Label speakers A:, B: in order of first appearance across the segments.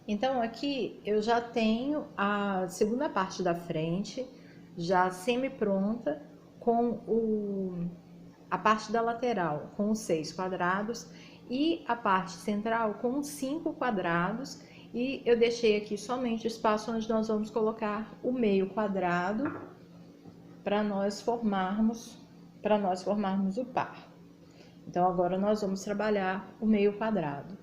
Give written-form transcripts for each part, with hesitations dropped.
A: Então, aqui eu já tenho a segunda parte da frente já semi-pronta com a parte da lateral com os 6 quadrados e a parte central com os 5 quadrados. E eu deixei aqui somente o espaço onde nós vamos colocar o meio quadrado para nós formarmos o par. Então, agora nós vamos trabalhar o meio quadrado.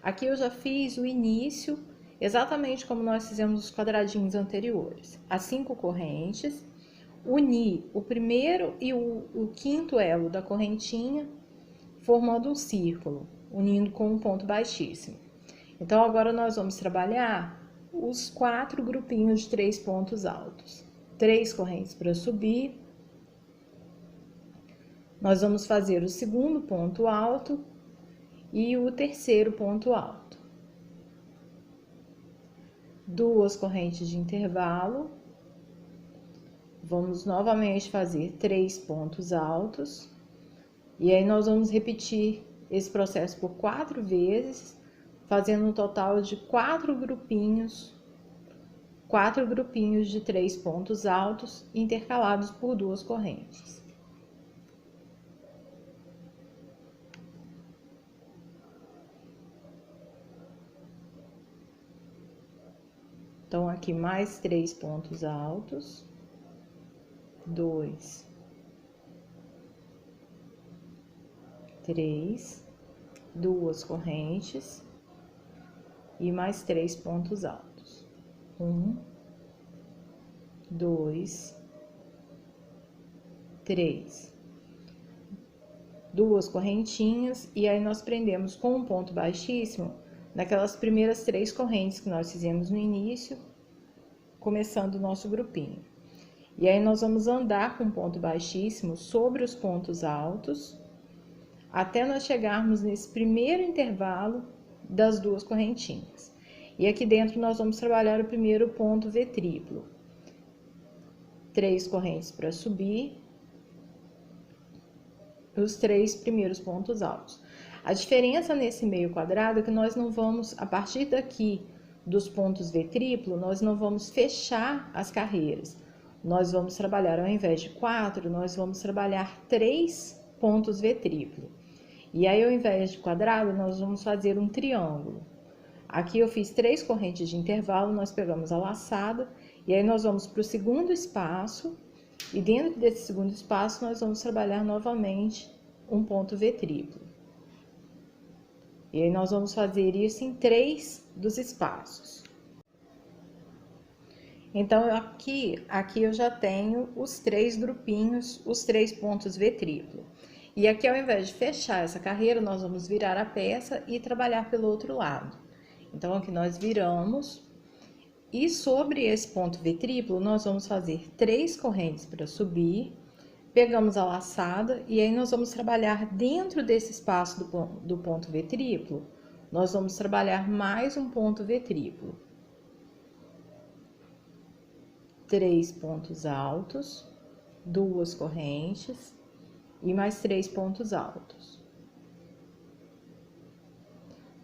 A: Aqui eu já fiz o início, exatamente como nós fizemos os quadradinhos anteriores. As 5 correntes, uni o primeiro e o quinto elo da correntinha, formando um círculo, unindo com um ponto baixíssimo. Então, agora nós vamos trabalhar os 4 grupinhos de 3 pontos altos. 3 correntes para subir. Nós vamos fazer o segundo ponto alto e o terceiro ponto alto. 2 correntes de intervalo. Vamos novamente fazer 3 pontos altos. E aí nós vamos repetir esse processo por 4 vezes, fazendo um total de 4 grupinhos de 3 pontos altos, intercalados por 2 correntes. Então, aqui mais 3 pontos altos, 2, 3, 2 correntes e mais 3 pontos altos. 1, 2, 3. 2 correntinhas, e aí nós prendemos com um ponto baixíssimo naquelas primeiras 3 correntes que nós fizemos no início, começando o nosso grupinho. E aí nós vamos andar com ponto baixíssimo sobre os pontos altos, até nós chegarmos nesse primeiro intervalo das 2 correntinhas. E aqui dentro nós vamos trabalhar o primeiro ponto V triplo. 3 correntes para subir, os 3 primeiros pontos altos. A diferença nesse meio quadrado é que nós não vamos, a partir daqui dos pontos V triplo, nós não vamos fechar as carreiras. Nós vamos trabalhar, ao invés de 4, nós vamos trabalhar 3 pontos V triplo. E aí, ao invés de quadrado, nós vamos fazer um triângulo. Aqui eu fiz 3 correntes de intervalo, nós pegamos a laçada, e aí nós vamos para o segundo espaço, e dentro desse segundo espaço nós vamos trabalhar novamente um ponto V triplo. E aí nós vamos fazer isso em 3 dos espaços. Então, aqui eu já tenho os 3 grupinhos, os 3 pontos V triplo. E aqui, ao invés de fechar essa carreira, nós vamos virar a peça e trabalhar pelo outro lado. Então, aqui nós viramos, e sobre esse ponto V triplo, nós vamos fazer 3 correntes para subir, pegamos a laçada, e aí nós vamos trabalhar dentro desse espaço do ponto V triplo, nós vamos trabalhar mais um ponto V triplo. 3 pontos altos, 2 correntes e mais 3 pontos altos.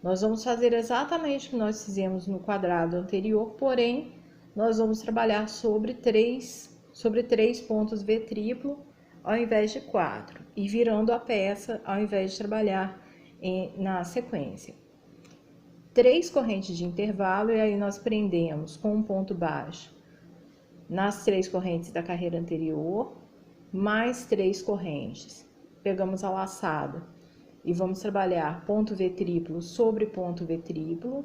A: Nós vamos fazer exatamente o que nós fizemos no quadrado anterior, porém, nós vamos trabalhar sobre 3 pontos V triplo, ao invés de 4, e virando a peça, ao invés de trabalhar na sequência. 3 correntes de intervalo, e aí nós prendemos com um ponto baixo nas 3 correntes da carreira anterior, mais 3 correntes. Pegamos a laçada e vamos trabalhar ponto V triplo sobre ponto V triplo.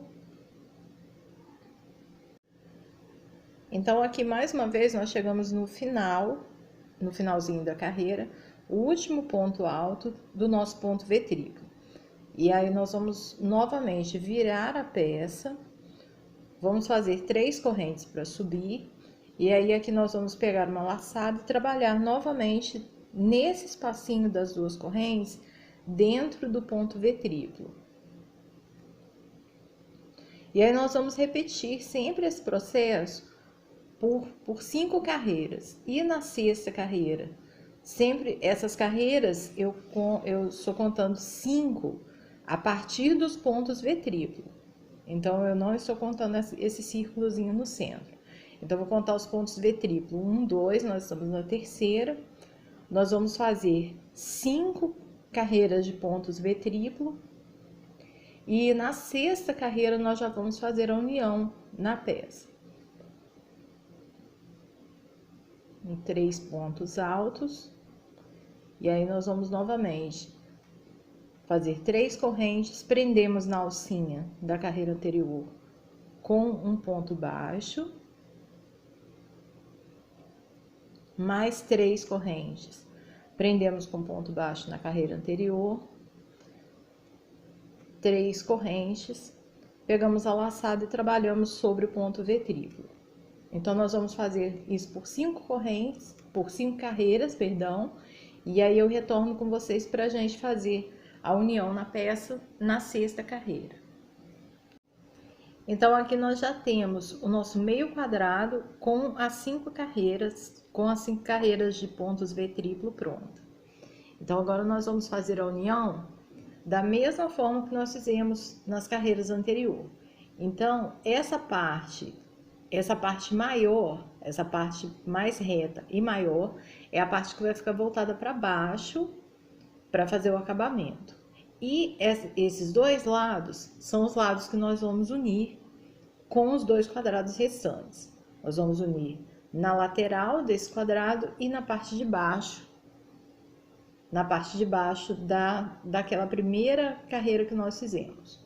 A: Então, aqui mais uma vez nós chegamos no finalzinho da carreira, o último ponto alto do nosso ponto V triplo. E aí nós vamos novamente virar a peça, vamos fazer 3 correntes para subir, e aí aqui nós vamos pegar uma laçada e trabalhar novamente nesse espacinho das 2 correntes, dentro do ponto V triplo. E aí nós vamos repetir sempre esse processo por 5 carreiras. E na 6ª carreira, sempre essas carreiras eu estou contando 5 a partir dos pontos V triplo. Então, eu não estou contando esse círculozinho no centro. Então, vou contar os pontos V triplo. 1, 2, nós estamos na terceira. Nós vamos fazer 5 carreiras de pontos V triplo. E na sexta carreira, nós já vamos fazer a união na peça. Em 3 pontos altos. E aí, nós vamos novamente fazer 3 correntes, prendemos na alcinha da carreira anterior com um ponto baixo, mais 3 correntes, prendemos com ponto baixo na carreira anterior, 3 correntes, pegamos a laçada e trabalhamos sobre o ponto V triplo. Então, nós vamos fazer isso por 5 correntes, por 5 carreiras, perdão, e aí eu retorno com vocês para a gente fazer a união na peça na sexta carreira. Então, aqui nós já temos o nosso meio quadrado com as 5 carreiras, de pontos V triplo pronta. Então, agora nós vamos fazer a união da mesma forma que nós fizemos nas carreiras anteriores. Então, essa parte maior, essa parte mais reta e maior, é a parte que vai ficar voltada para baixo para fazer o acabamento. E esses dois lados são os lados que nós vamos unir com os 2 quadrados restantes. Nós vamos unir na lateral desse quadrado e na parte de baixo, daquela primeira carreira que nós fizemos.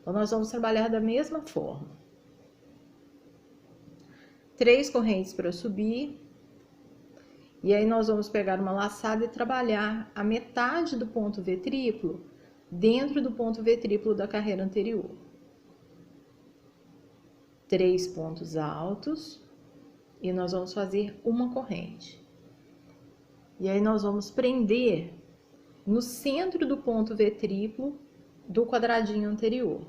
A: Então, nós vamos trabalhar da mesma forma. 3 correntes para subir. E aí, nós vamos pegar uma laçada e trabalhar a metade do ponto V triplo dentro do ponto V triplo da carreira anterior. 3 pontos altos e nós vamos fazer uma corrente. E aí, nós vamos prender no centro do ponto V triplo do quadradinho anterior.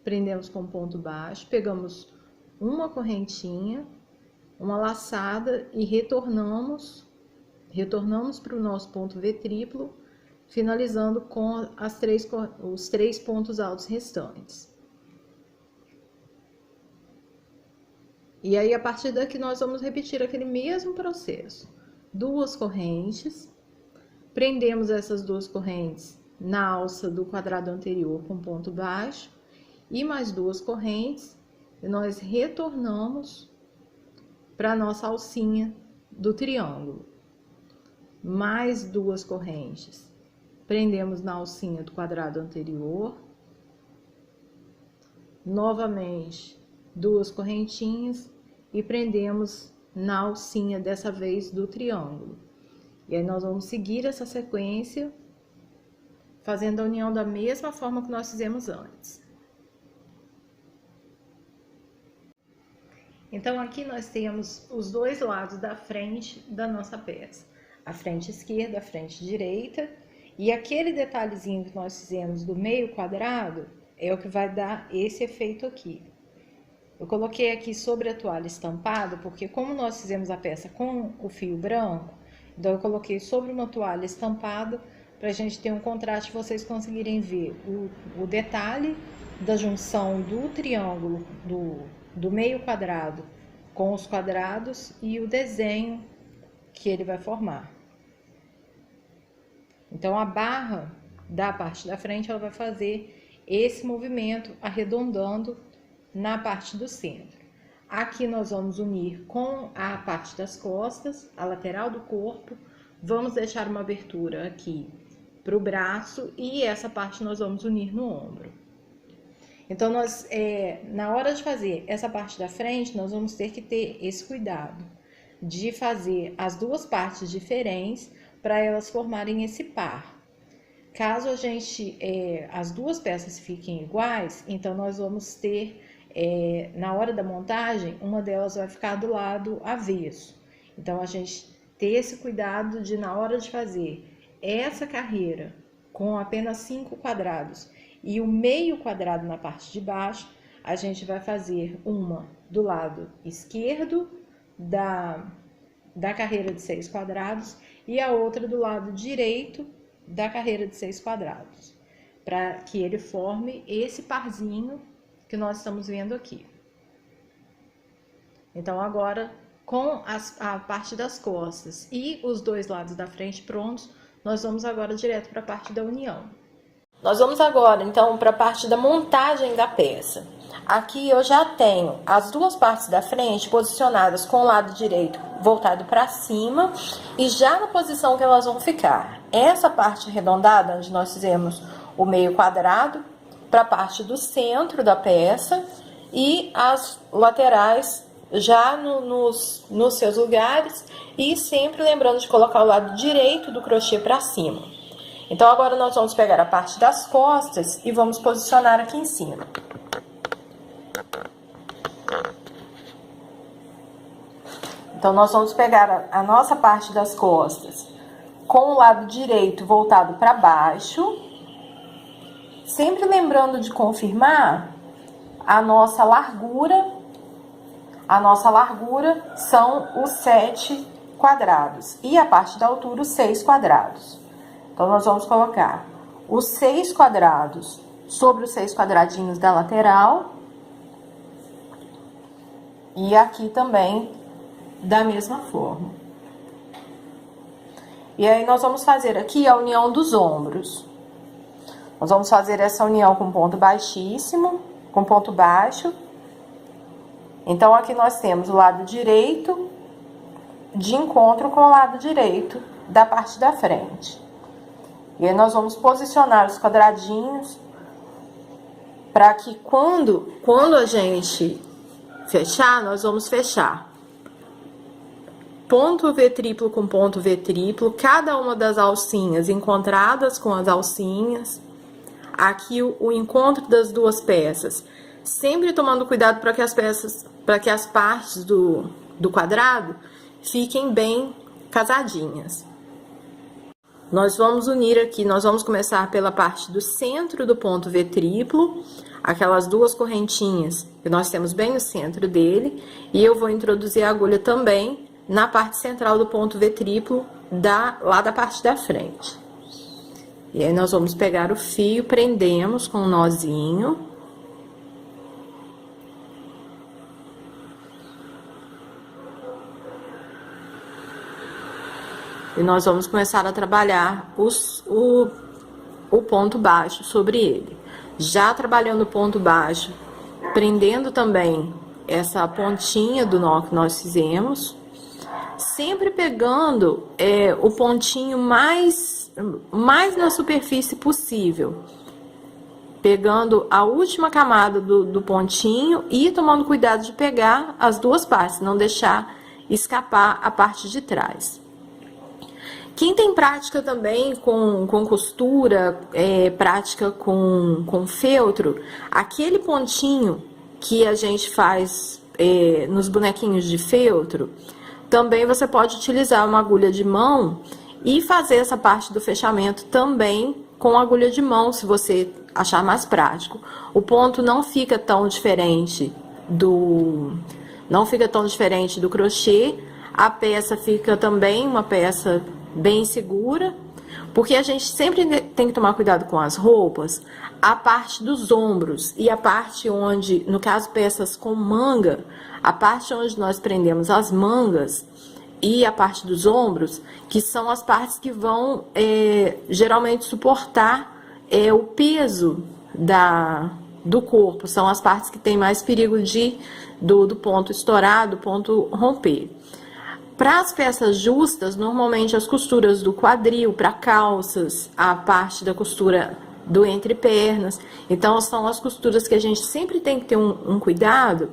A: Prendemos com ponto baixo, pegamos uma correntinha, uma laçada e retornamos para o nosso ponto V triplo, finalizando com os 3 pontos altos restantes. E aí, a partir daqui, nós vamos repetir aquele mesmo processo. 2 correntes, prendemos essas 2 correntes na alça do quadrado anterior com ponto baixo, e mais 2 correntes, e nós retornamos para a nossa alcinha do triângulo. Mais 2 correntes, prendemos na alcinha do quadrado anterior, novamente 2 correntinhas e prendemos na alcinha dessa vez do triângulo. E aí, nós vamos seguir essa sequência, fazendo a união da mesma forma que nós fizemos antes. Então, aqui nós temos os 2 lados da frente da nossa peça. A frente esquerda, a frente direita. E aquele detalhezinho que nós fizemos do meio quadrado é o que vai dar esse efeito aqui. Eu coloquei aqui sobre a toalha estampada, porque como nós fizemos a peça com o fio branco, então eu coloquei sobre uma toalha estampada para a gente ter um contraste, vocês conseguirem ver o detalhe da junção do triângulo, do meio quadrado com os quadrados e o desenho que ele vai formar. Então, a barra da parte da frente, ela vai fazer esse movimento arredondando na parte do centro. Aqui nós vamos unir com a parte das costas, a lateral do corpo, vamos deixar uma abertura aqui para o braço e essa parte nós vamos unir no ombro. Então, na hora de fazer essa parte da frente, nós vamos ter que ter esse cuidado de fazer as 2 partes diferentes para elas formarem esse par. Caso as 2 peças fiquem iguais, então nós vamos ter, na hora da montagem, uma delas vai ficar do lado avesso. Então, a gente ter esse cuidado de, na hora de fazer essa carreira com apenas 5 quadrados, e o meio quadrado na parte de baixo, a gente vai fazer uma do lado esquerdo da carreira de 6 quadrados e a outra do lado direito da carreira de 6 quadrados. para que ele forme esse parzinho que nós estamos vendo aqui. Então, agora, com a parte das costas e os dois lados da frente prontos, nós vamos agora direto para a parte da união. Nós vamos agora, então, para a parte da montagem da peça. Aqui eu já tenho as duas partes da frente posicionadas com o lado direito voltado para cima e já na posição que elas vão ficar. Essa parte arredondada, onde nós fizemos o meio quadrado, para a parte do centro da peça e as laterais já nos seus lugares e sempre lembrando de colocar o lado direito do crochê para cima. Então, agora nós vamos pegar a parte das costas e vamos posicionar aqui em cima. Então, nós vamos pegar a nossa parte das costas com o lado direito voltado para baixo, sempre lembrando de confirmar a nossa largura. A nossa largura são os 7 quadrados e a parte da altura os 6 quadrados. Então, nós vamos colocar os 6 quadrados sobre os 6 quadradinhos da lateral. E aqui também da mesma forma. E aí, nós vamos fazer aqui a união dos ombros. Nós vamos fazer essa união com ponto baixíssimo, com ponto baixo. Então, aqui nós temos o lado direito de encontro com o lado direito da parte da frente. E aí, nós vamos posicionar os quadradinhos para que quando a gente fechar, nós vamos fechar ponto V triplo com ponto V triplo, cada uma das alcinhas encontradas com as alcinhas. Aqui o encontro das duas peças, sempre tomando cuidado para que as partes do quadrado fiquem bem casadinhas. Nós vamos unir aqui, nós vamos começar pela parte do centro do ponto V triplo, aquelas duas correntinhas que nós temos bem no centro dele, e eu vou introduzir a agulha também na parte central do ponto V triplo, lá da parte da frente. E aí, nós vamos pegar o fio, prendemos com um nozinho. E nós vamos começar a trabalhar o ponto baixo sobre ele. Já trabalhando o ponto baixo, prendendo também essa pontinha do nó que nós fizemos. Sempre pegando o pontinho mais na superfície possível. Pegando a última camada do pontinho e tomando cuidado de pegar as duas partes, não deixar escapar a parte de trás. Quem tem prática também com costura, prática com feltro, aquele pontinho que a gente faz nos bonequinhos de feltro, também você pode utilizar uma agulha de mão e fazer essa parte do fechamento também com agulha de mão, se você achar mais prático. O ponto não fica tão diferente do crochê, a peça fica também uma peça bem segura, porque a gente sempre tem que tomar cuidado com as roupas, a parte dos ombros e a parte onde, no caso peças com manga, a parte onde nós prendemos as mangas e a parte dos ombros, que são as partes que vão geralmente suportar o peso do corpo, são as partes que tem mais perigo do ponto estourar, do ponto romper. Para as peças justas, normalmente as costuras do quadril, para calças, a parte da costura do entrepernas, então são as costuras que a gente sempre tem que ter um cuidado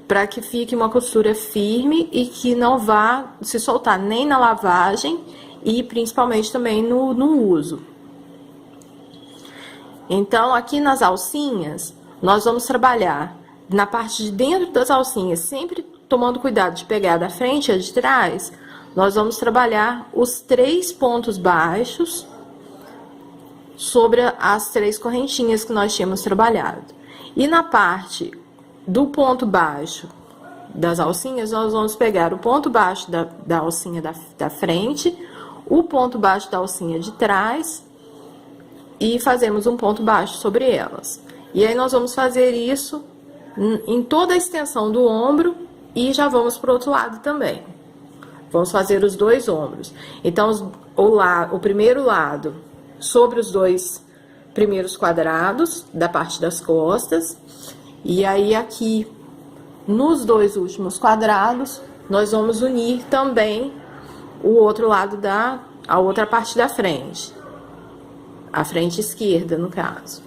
A: para que fique uma costura firme e que não vá se soltar nem na lavagem e principalmente também no uso. Então, aqui nas alcinhas, nós vamos trabalhar na parte de dentro das alcinhas, sempre tomando cuidado de pegar da frente e de trás, nós vamos trabalhar os 3 pontos baixos sobre as 3 correntinhas que nós tínhamos trabalhado. E na parte do ponto baixo das alcinhas, nós vamos pegar o ponto baixo da alcinha da frente, o ponto baixo da alcinha de trás
B: e fazemos um ponto baixo sobre elas. E aí nós vamos fazer isso em toda a extensão do ombro e já vamos para o outro lado também. Vamos fazer os dois ombros. Então, o primeiro lado sobre os dois primeiros quadrados da parte das costas. E aí aqui, nos dois últimos quadrados, nós vamos unir também o outro lado a outra parte da frente. A frente esquerda, no caso.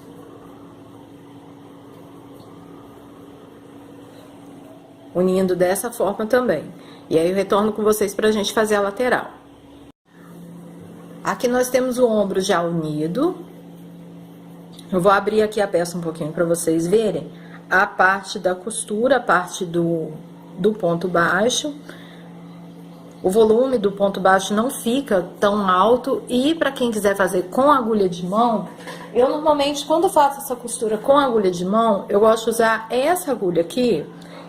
B: Unindo dessa forma também. E aí eu retorno com vocês pra gente fazer a lateral. Aqui nós temos o ombro já unido. Eu vou abrir aqui a peça um pouquinho para vocês verem a parte da costura, a parte do ponto baixo. O volume do ponto baixo não fica tão alto e para quem quiser fazer com agulha de mão, eu normalmente quando faço essa costura com agulha de mão, eu gosto de usar essa agulha aqui,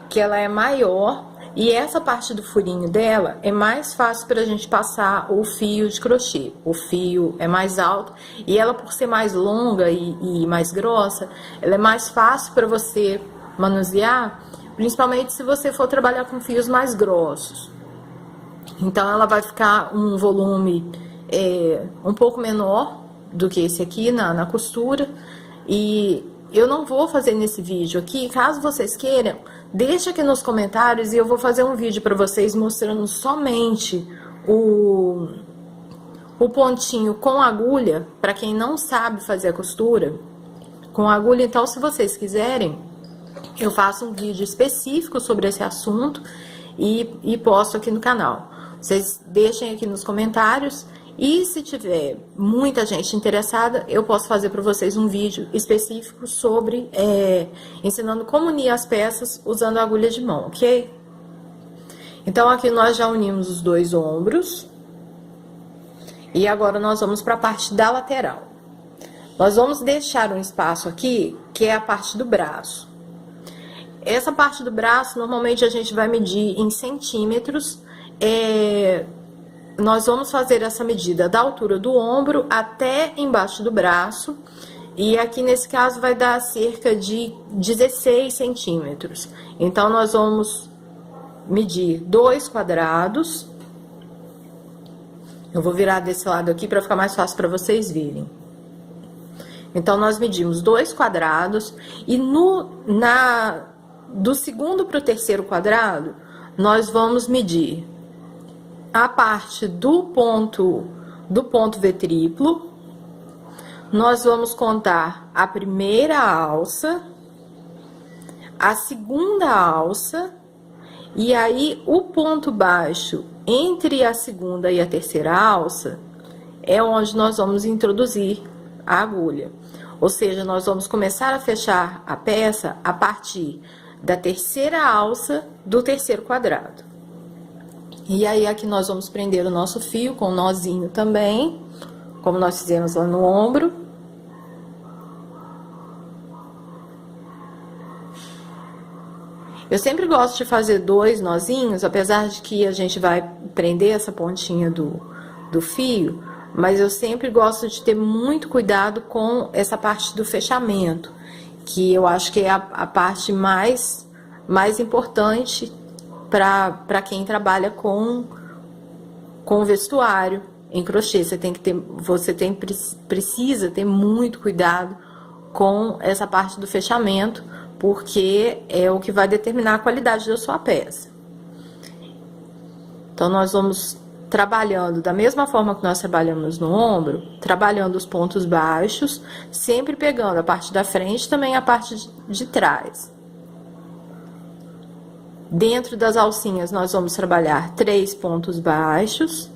B: que ela é maior e essa parte do furinho dela é mais fácil para a gente passar o fio de crochê. O fio é mais alto e ela, por ser mais longa e mais grossa, ela é mais fácil para você manusear, principalmente se você for trabalhar com fios mais grossos. Então, ela vai ficar um volume um pouco menor do que esse aqui na costura. E eu não vou fazer nesse vídeo aqui, caso vocês queiram, deixa aqui nos comentários e eu vou fazer um vídeo para vocês mostrando somente o pontinho com agulha, para quem não sabe fazer a costura com agulha. Então, se vocês quiserem, eu faço um vídeo específico sobre esse assunto e posto aqui no canal. Vocês deixem aqui nos comentários e se tiver muita gente interessada, eu posso fazer para vocês um vídeo específico sobre ensinando como unir as peças usando a agulha de mão, ok? Então, aqui nós já unimos os dois ombros e agora nós vamos para a parte da lateral. Nós vamos deixar um espaço aqui, que é a parte do braço. Essa parte do braço, normalmente a gente vai medir em centímetros. Nós vamos fazer essa medida da altura do ombro até embaixo do braço. E aqui nesse caso vai dar cerca de 16 centímetros. Então, nós vamos medir 2 quadrados. Eu vou virar desse lado aqui para ficar mais fácil para vocês verem. Então, nós medimos 2 quadrados e do segundo para o terceiro quadrado, nós vamos medir a parte do ponto V triplo. Nós vamos contar a primeira alça, a segunda alça, e aí o ponto baixo entre a segunda e a terceira alça é onde nós vamos introduzir a agulha. Ou seja, nós vamos começar a fechar a peça a partir da terceira alça do terceiro quadrado. E aí, aqui nós vamos prender o nosso fio com um nozinho também, como nós fizemos lá no ombro. Eu sempre gosto de fazer 2 nozinhos, apesar de que a gente vai prender essa pontinha do fio, mas eu sempre gosto de ter muito cuidado com essa parte do fechamento, que eu acho que é a parte mais importante para quem trabalha com vestuário em crochê. Precisa ter muito cuidado com essa parte do fechamento, porque é o que vai determinar a qualidade da sua peça. Então, nós vamos trabalhando da mesma forma que nós trabalhamos no ombro, trabalhando os pontos baixos, sempre pegando a parte da frente e também a parte de trás. Dentro das alcinhas, nós vamos trabalhar 3 pontos baixos.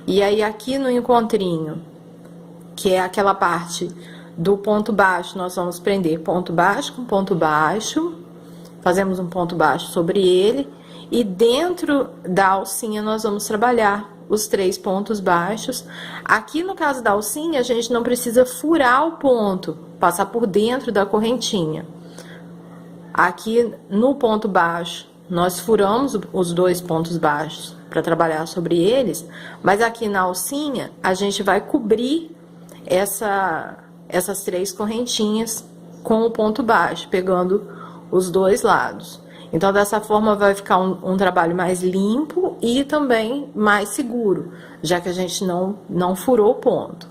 B: E aí, aqui no encontrinho, que é aquela parte do ponto baixo, nós vamos prender ponto baixo com ponto baixo. Fazemos um ponto baixo sobre ele. E dentro da alcinha, nós vamos trabalhar os 3 pontos baixos. Aqui, no caso da alcinha, a gente não precisa furar o ponto, passar por dentro da correntinha. Aqui, no ponto baixo, nós furamos os 2 pontos baixos para trabalhar sobre eles, mas aqui na alcinha a gente vai cobrir essas 3 correntinhas com o ponto baixo, pegando os 2 lados. Então, dessa forma, vai ficar um trabalho mais limpo e também mais seguro, já que a gente não furou o ponto.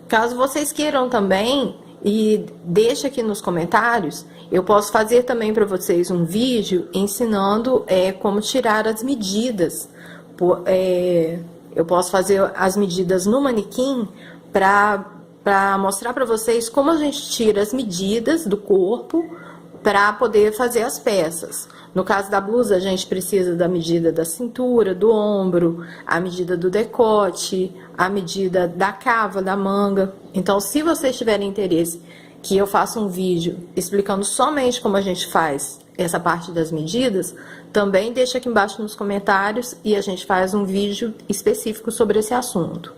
B: Caso vocês queiram também, e deixe aqui nos comentários, eu posso fazer também para vocês um vídeo ensinando como tirar as medidas. Eu posso fazer as medidas no manequim para mostrar para vocês como a gente tira as medidas do corpo para poder fazer as peças. No caso da blusa, a gente precisa da medida da cintura, do ombro, a medida do decote, a medida da cava, da manga. Então, se vocês tiverem interesse que eu faça um vídeo explicando somente como a gente faz essa parte das medidas, também deixa aqui embaixo nos comentários e a gente faz um vídeo específico sobre esse assunto.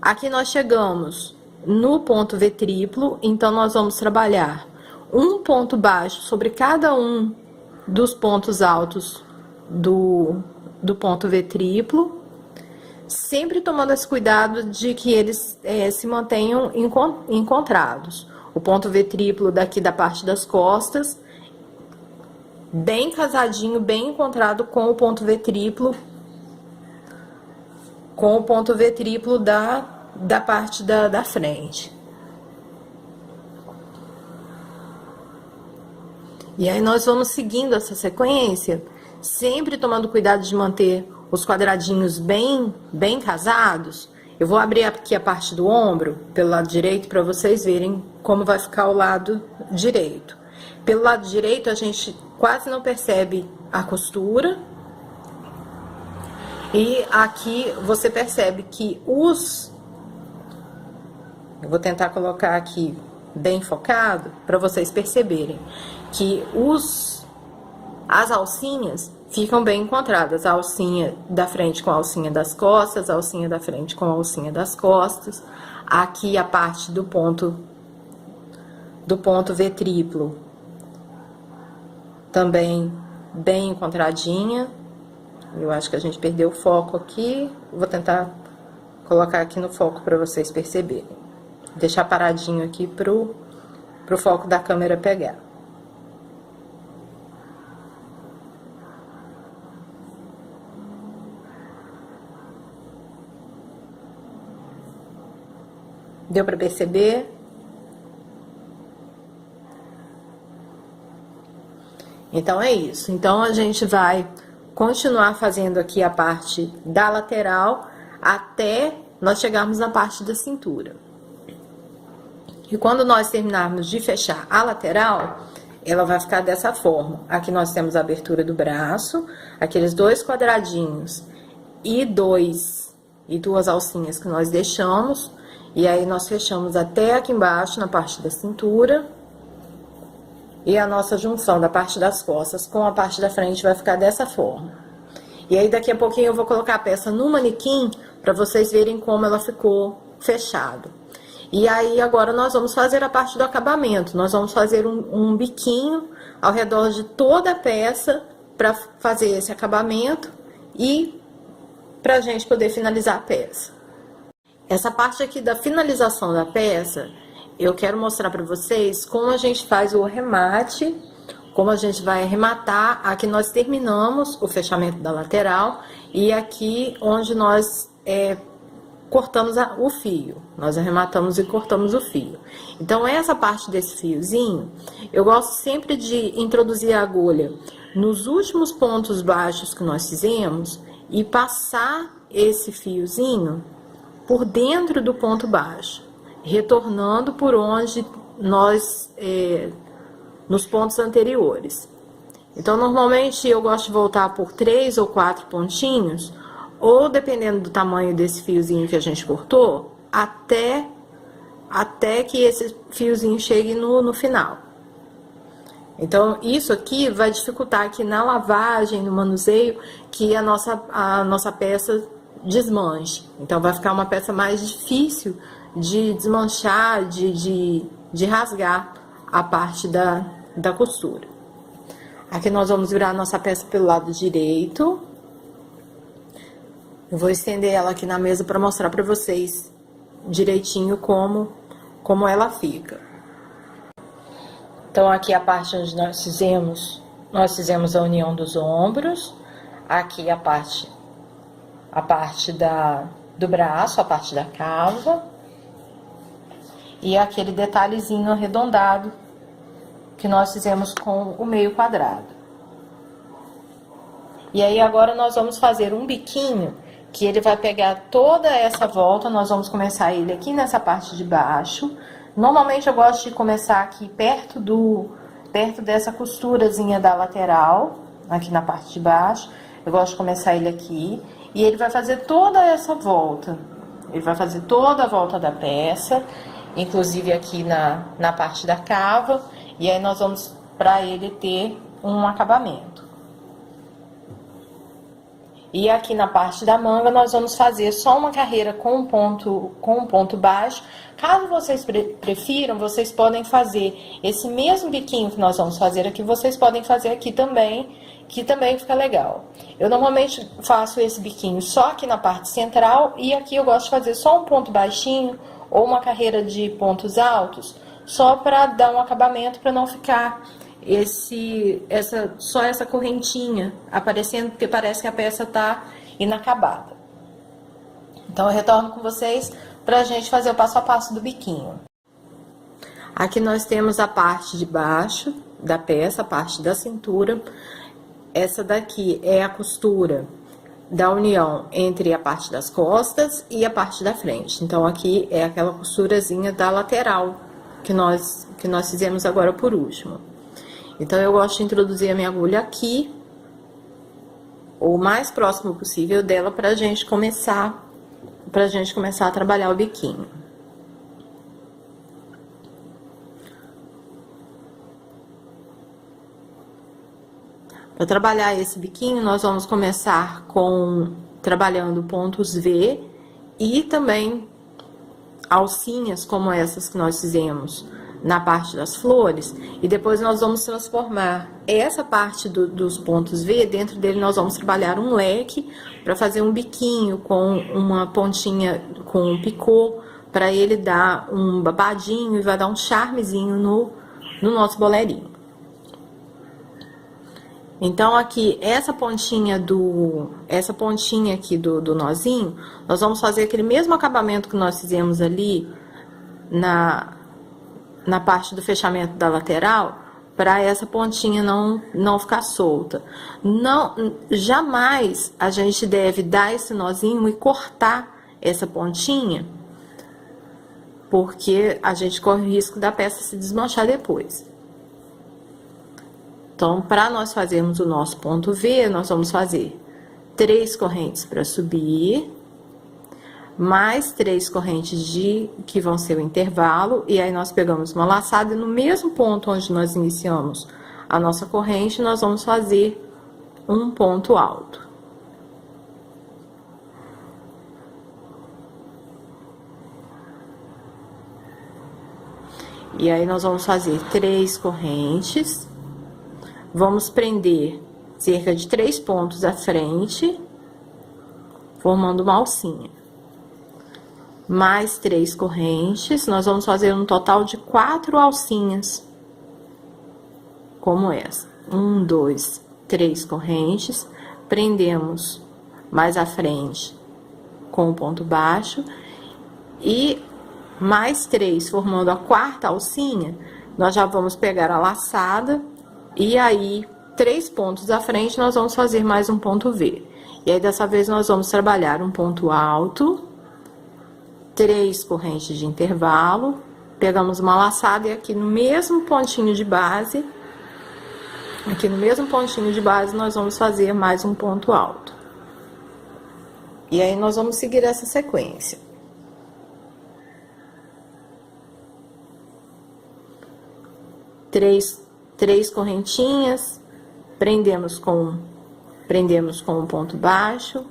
B: Aqui nós chegamos no ponto V triplo, então nós vamos trabalhar um ponto baixo sobre cada um dos pontos altos do ponto V triplo, sempre tomando esse cuidado de que eles se mantenham encontrados. O ponto V triplo daqui da parte das costas, bem casadinho, bem encontrado com o ponto V triplo, da parte da frente. E aí nós vamos seguindo essa sequência, sempre tomando cuidado de manter os quadradinhos bem casados. Eu vou abrir aqui a parte do ombro, pelo lado direito, para vocês verem como vai ficar o lado direito. Pelo lado direito, a gente quase não percebe a costura. E aqui você percebe que eu vou tentar colocar aqui bem focado, para vocês perceberem que as alcinhas ficam bem encontradas. A alcinha da frente com a alcinha das costas, a alcinha da frente com a alcinha das costas. Aqui a parte do ponto V triplo também bem encontradinha. Eu acho que a gente perdeu o foco aqui. Vou tentar colocar aqui no foco para vocês perceberem. Deixar paradinho aqui pro foco da câmera pegar. Deu para perceber? Então, é isso. Então, a gente vai continuar fazendo aqui a parte da lateral até nós chegarmos na parte da cintura. E quando nós terminarmos de fechar a lateral, ela vai ficar dessa forma. Aqui nós temos a abertura do braço, aqueles 2 quadradinhos e 2 e 2 alcinhas que nós deixamos. E aí, nós fechamos até aqui embaixo, na parte da cintura. E a nossa junção da parte das costas com a parte da frente vai ficar dessa forma. E aí, daqui a pouquinho, eu vou colocar a peça no manequim, para vocês verem como ela ficou fechada. E aí, agora, nós vamos fazer a parte do acabamento. Nós vamos fazer um biquinho ao redor de toda a peça, para fazer esse acabamento e pra gente poder finalizar a peça. Essa parte aqui da finalização da peça, eu quero mostrar para vocês como a gente faz o arremate, como a gente vai arrematar. Aqui nós terminamos o fechamento da lateral e aqui onde nós cortamos o fio. Nós arrematamos e cortamos o fio. Então, essa parte desse fiozinho, eu gosto sempre de introduzir a agulha nos últimos pontos baixos que nós fizemos e passar esse fiozinho por dentro do ponto baixo, retornando por onde nós, nos pontos anteriores. Então, normalmente, eu gosto de voltar por 3 ou 4 pontinhos, ou dependendo do tamanho desse fiozinho que a gente cortou, até que esse fiozinho chegue no final. Então, isso aqui vai dificultar aqui na lavagem, no manuseio, que a nossa peça desmanche. Então, vai ficar uma peça mais difícil de desmanchar, de rasgar a parte da costura. Aqui nós vamos virar a nossa peça pelo lado direito. Eu vou estender ela aqui na mesa para mostrar para vocês direitinho como ela fica. Então, aqui a parte onde nós fizemos a união dos ombros. Aqui a parte do braço, a parte da cava. E aquele detalhezinho arredondado que nós fizemos com o meio quadrado. E aí agora nós vamos fazer um biquinho que ele vai pegar toda essa volta. Nós vamos começar ele aqui nessa parte de baixo. Normalmente eu gosto de começar aqui perto dessa costurazinha da lateral, aqui na parte de baixo. Eu gosto de começar ele aqui e ele vai fazer toda essa volta. Ele vai fazer toda a volta da peça, inclusive aqui na parte da cava. E aí nós vamos para ele ter um acabamento. E aqui na parte da manga nós vamos fazer só uma carreira com um ponto baixo. Caso vocês prefiram, vocês podem fazer esse mesmo biquinho que nós vamos fazer aqui, vocês podem fazer aqui também, que também fica legal. Eu normalmente faço esse biquinho só aqui na parte central, e aqui eu gosto de fazer só um ponto baixinho ou uma carreira de pontos altos, só para dar um acabamento, para não ficar só essa correntinha aparecendo, porque parece que a peça tá inacabada. Então eu retorno com vocês pra gente fazer o passo a passo do biquinho. Aqui nós temos a parte de baixo da peça, a parte da cintura. Essa daqui é a costura da união entre a parte das costas e a parte da frente. Então aqui é aquela costurazinha da lateral que nós fizemos agora por último. Então, eu gosto de introduzir a minha agulha aqui, o mais próximo possível dela, pra gente começar a trabalhar o biquinho. Para trabalhar esse biquinho, nós vamos começar trabalhando pontos V e também alcinhas como essas que nós fizemos na parte das flores, e depois nós vamos transformar essa parte dos pontos V, dentro dele nós vamos trabalhar um leque para fazer um biquinho com uma pontinha com um picô, para ele dar um babadinho e vai dar um charmezinho no nosso bolerinho. Então aqui, essa pontinha aqui do nozinho, nós vamos fazer aquele mesmo acabamento que nós fizemos ali na parte do fechamento da lateral, para essa pontinha não ficar solta. Jamais a gente deve dar esse nozinho e cortar essa pontinha, porque a gente corre o risco da peça se desmanchar depois. Então, para nós fazermos o nosso ponto V, nós vamos fazer 3 correntes para subir, mais 3 correntes que vão ser o intervalo, e aí nós pegamos uma laçada e no mesmo ponto onde nós iniciamos a nossa corrente, nós vamos fazer um ponto alto. E aí nós vamos fazer 3 correntes, vamos prender cerca de 3 pontos à frente, formando uma alcinha. Mais 3 correntes, nós vamos fazer um total de 4 alcinhas, como essa. 1, 2, 3 correntes, prendemos mais à frente com o ponto baixo, e mais 3, formando a 4ª alcinha, nós já vamos pegar a laçada, e aí 3 pontos à frente nós vamos fazer mais um ponto V. E aí dessa vez nós vamos trabalhar um ponto alto, 3 correntes de intervalo, pegamos uma laçada e aqui no mesmo pontinho de base, nós vamos fazer mais um ponto alto. E aí nós vamos seguir essa sequência. Três correntinhas, prendemos com um ponto baixo,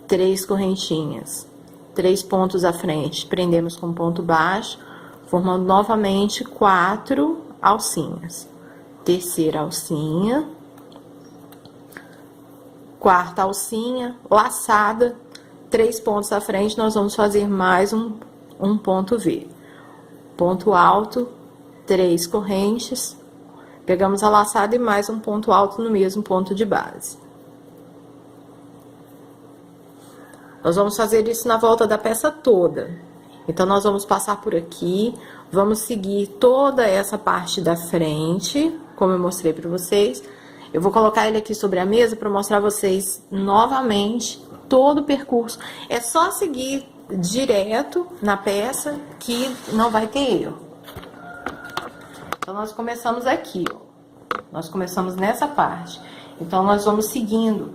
B: 3 correntinhas, 3 pontos à frente, prendemos com ponto baixo, formando novamente 4 alcinhas. Terceira alcinha, quarta alcinha, laçada, 3 pontos à frente, nós vamos fazer mais um ponto V. Ponto alto, 3 correntes, pegamos a laçada e mais um ponto alto no mesmo ponto de base. Nós vamos fazer isso na volta da peça toda. Então, nós vamos passar por aqui, vamos seguir toda essa parte da frente, como eu mostrei para vocês. Eu vou colocar ele aqui sobre a mesa para mostrar a vocês novamente todo o percurso. É só seguir direto na peça que não vai ter erro. Então, nós começamos aqui, ó. Nós começamos nessa parte. Então, nós vamos seguindo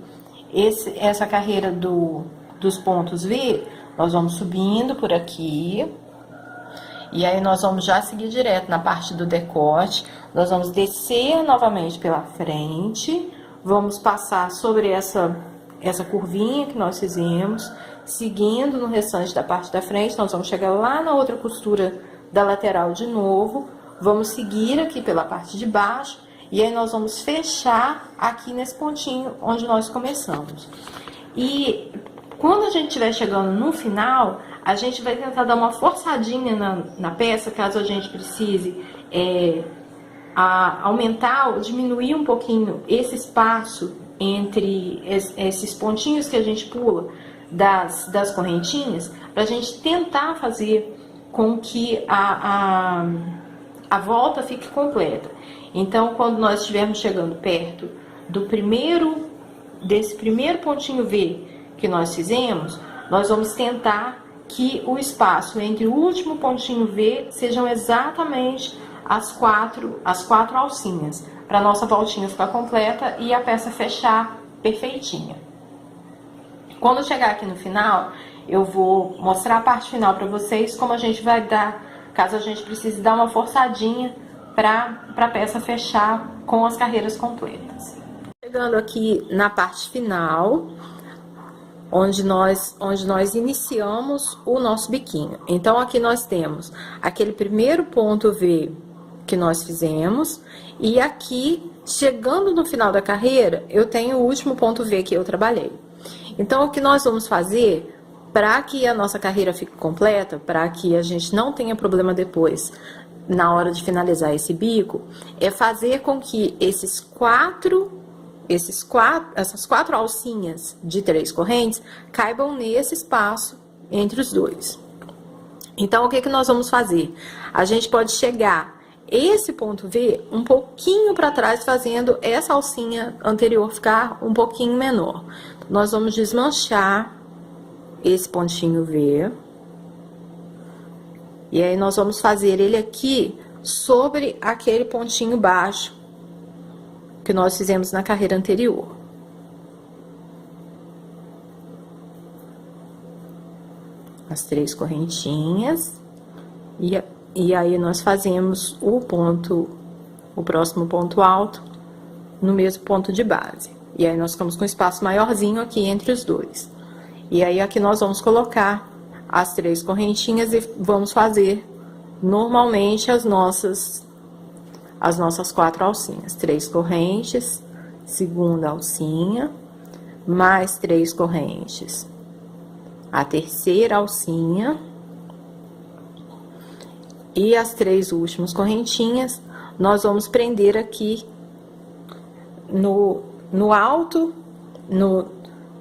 B: essa carreira dos pontos V, nós vamos subindo por aqui, e aí nós vamos já seguir direto na parte do decote, nós vamos descer novamente pela frente, vamos passar sobre essa curvinha que nós fizemos, seguindo no restante da parte da frente, nós vamos chegar lá na outra costura da lateral de novo, vamos seguir aqui pela parte de baixo, e aí nós vamos fechar aqui nesse pontinho onde nós começamos. E quando a gente estiver chegando no final, a gente vai tentar dar uma forçadinha na peça, caso a gente precise aumentar ou diminuir um pouquinho esse espaço entre esses pontinhos que a gente pula das correntinhas, para a gente tentar fazer com que a volta fique completa. Então, quando nós estivermos chegando perto desse primeiro pontinho V que nós fizemos, nós vamos tentar que o espaço entre o último pontinho V sejam exatamente as quatro alcinhas, para a nossa voltinha ficar completa e a peça fechar perfeitinha. Quando chegar aqui no final, eu vou mostrar a parte final para vocês, como a gente vai dar, caso a gente precise dar uma forçadinha para a peça fechar com as carreiras completas. Chegando aqui na parte final, onde nós iniciamos o nosso biquinho. Então, aqui nós temos aquele primeiro ponto V que nós fizemos, e aqui, chegando no final da carreira, eu tenho o último ponto V que eu trabalhei. Então, o que nós vamos fazer, para que a nossa carreira fique completa, para que a gente não tenha problema depois, na hora de finalizar esse bico, é fazer com que essas quatro alcinhas de 3 correntes caibam nesse espaço entre os dois. Então, o que nós vamos fazer? A gente pode chegar esse ponto V um pouquinho para trás, fazendo essa alcinha anterior ficar um pouquinho menor. Nós vamos desmanchar esse pontinho V. E aí, nós vamos fazer ele aqui sobre aquele pontinho baixo que nós fizemos na carreira anterior. As 3 correntinhas, e aí nós fazemos o próximo ponto alto no mesmo ponto de base. E aí nós ficamos com um espaço maiorzinho aqui entre os dois. E aí aqui nós vamos colocar as 3 correntinhas e vamos fazer normalmente as nossas 4 alcinhas. 3 correntes, segunda alcinha, mais 3 correntes, a terceira alcinha, e as 3 últimas correntinhas, nós vamos prender aqui no alto,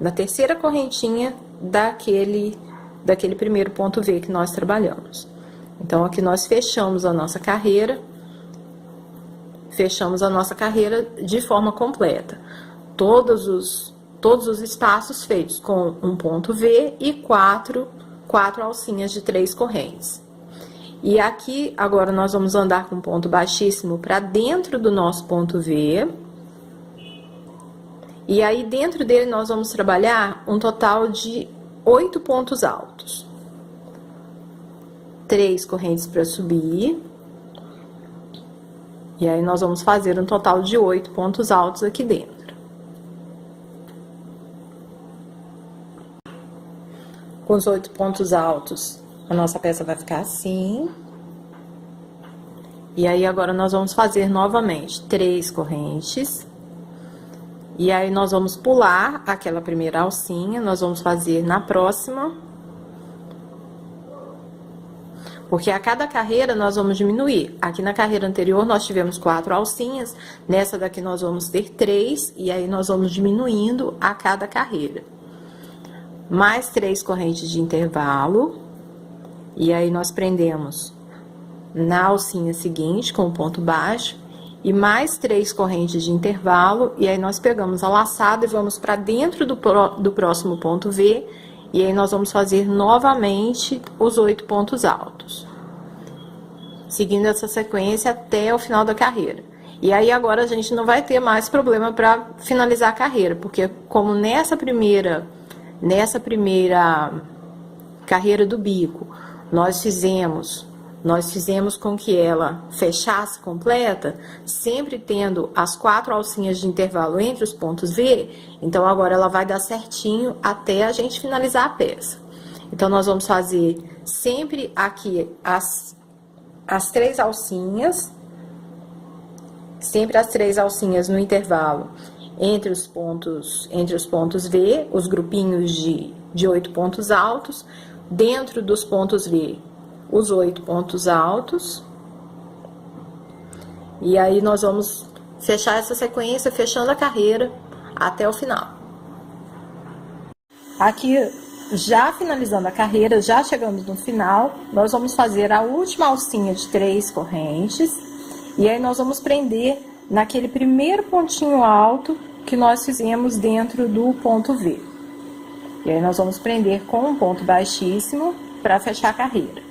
B: na terceira correntinha daquele primeiro ponto V que nós trabalhamos. Então, aqui nós fechamos a nossa carreira de forma completa. Todos os espaços feitos com um ponto V e 4 alcinhas de 3 correntes. E aqui, agora, nós vamos andar com um ponto baixíssimo para dentro do nosso ponto V. E aí, dentro dele, nós vamos trabalhar um total de 8 pontos altos. 3 correntes para subir. E aí, nós vamos fazer um total de 8 pontos altos aqui dentro. Com os 8 pontos altos, a nossa peça vai ficar assim. E aí, agora, nós vamos fazer novamente 3 correntes, E aí, nós vamos pular aquela primeira alcinha, nós vamos fazer na próxima. Porque a cada carreira nós vamos diminuir. Aqui na carreira anterior nós tivemos 4 alcinhas, nessa daqui nós vamos ter 3, e aí nós vamos diminuindo a cada carreira. Mais 3 correntes de intervalo, e aí nós prendemos na alcinha seguinte com o ponto baixo, e mais 3 correntes de intervalo, e aí nós pegamos a laçada e vamos para dentro do próximo ponto V, e aí nós vamos fazer novamente os 8 pontos altos, seguindo essa sequência até o final da carreira. E aí agora a gente não vai ter mais problema para finalizar a carreira, porque como nessa primeira carreira do bico, nós fizemos com que ela fechasse completa, sempre tendo as 4 alcinhas de intervalo entre os pontos V, então agora ela vai dar certinho até a gente finalizar a peça. Então, nós vamos fazer sempre aqui as 3 alcinhas, sempre as 3 alcinhas no intervalo entre os pontos V, os grupinhos de 8 pontos altos, dentro dos pontos V, os 8 pontos altos, e aí nós vamos fechar essa sequência, fechando a carreira até o final. Aqui, já finalizando a carreira, já chegamos no final, nós vamos fazer a última alcinha de 3 correntes, e aí nós vamos prender naquele primeiro pontinho alto que nós fizemos dentro do ponto V. E aí nós vamos prender com um ponto baixíssimo para fechar a carreira.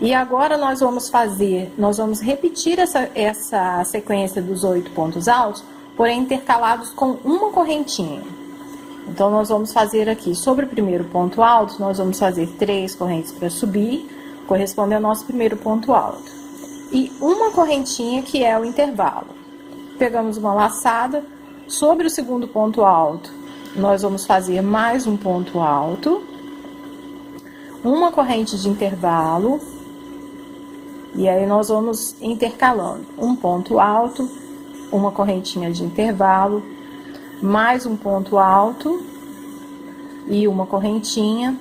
B: E agora nós vamos repetir essa sequência dos 8 pontos altos, porém intercalados com uma correntinha. Então, nós vamos fazer aqui, sobre o primeiro ponto alto, nós vamos fazer 3 correntes para subir, corresponde ao nosso primeiro ponto alto. E uma correntinha que é o intervalo. Pegamos uma laçada, sobre o segundo ponto alto, nós vamos fazer mais um ponto alto, uma corrente de intervalo, e aí nós vamos intercalando um ponto alto, uma correntinha de intervalo, mais um ponto alto e uma correntinha,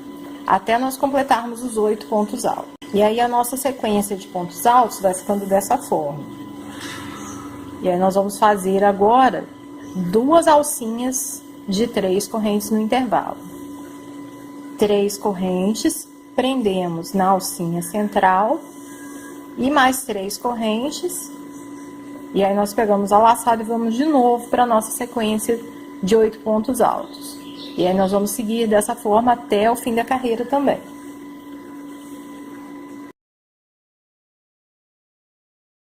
B: até nós completarmos os 8 pontos altos. E aí a nossa sequência de pontos altos vai ficando dessa forma. E aí nós vamos fazer agora 2 alcinhas de 3 correntes no intervalo. 3 correntes, prendemos na alcinha central, e mais 3 correntes, e aí nós pegamos a laçada e vamos de novo para a nossa sequência de 8 pontos altos. E aí nós vamos seguir dessa forma até o fim da carreira também.